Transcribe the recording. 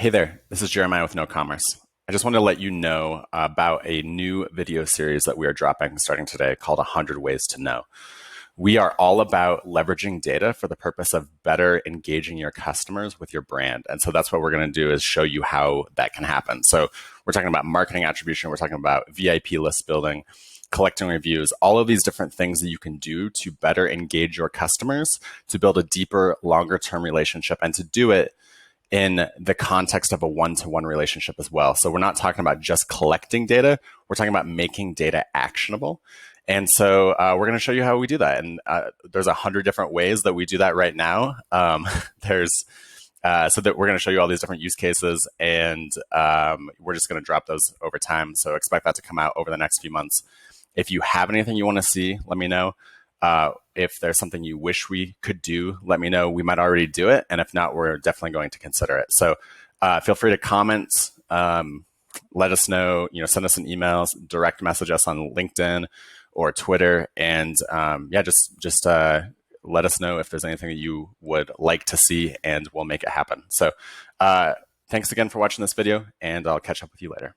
Hey there, this is Jeremiah with KnoCommerce. I just wanted to let you know about a new video series that we are dropping starting today called 100 Ways to Know. We are all about leveraging data for the purpose of better engaging your customers with your brand. And so that's what we're going to do is show you how that can happen. So we're talking about marketing attribution, we're talking about VIP list building, collecting reviews, all of these different things that you can do to better engage your customers, to build a deeper, longer term relationship, and to do it in the context of a one-to-one relationship as well. So we're not talking about just collecting data, we're talking about making data actionable. And so we're going to show you how we do that. And there's 100 different ways that we do that right now. So that we're going to show you all these different use cases, and we're just going to drop those over time. So expect that to come out over the next few months. If you have anything you want to see, let me know. If there's something you wish we could do, let me know. We might already do it. And if not, we're definitely going to consider it. So feel free to comment. Let us know, send us an email, direct message us on LinkedIn or Twitter. And just let us know if there's anything that you would like to see, and we'll make it happen. So thanks again for watching this video, and I'll catch up with you later.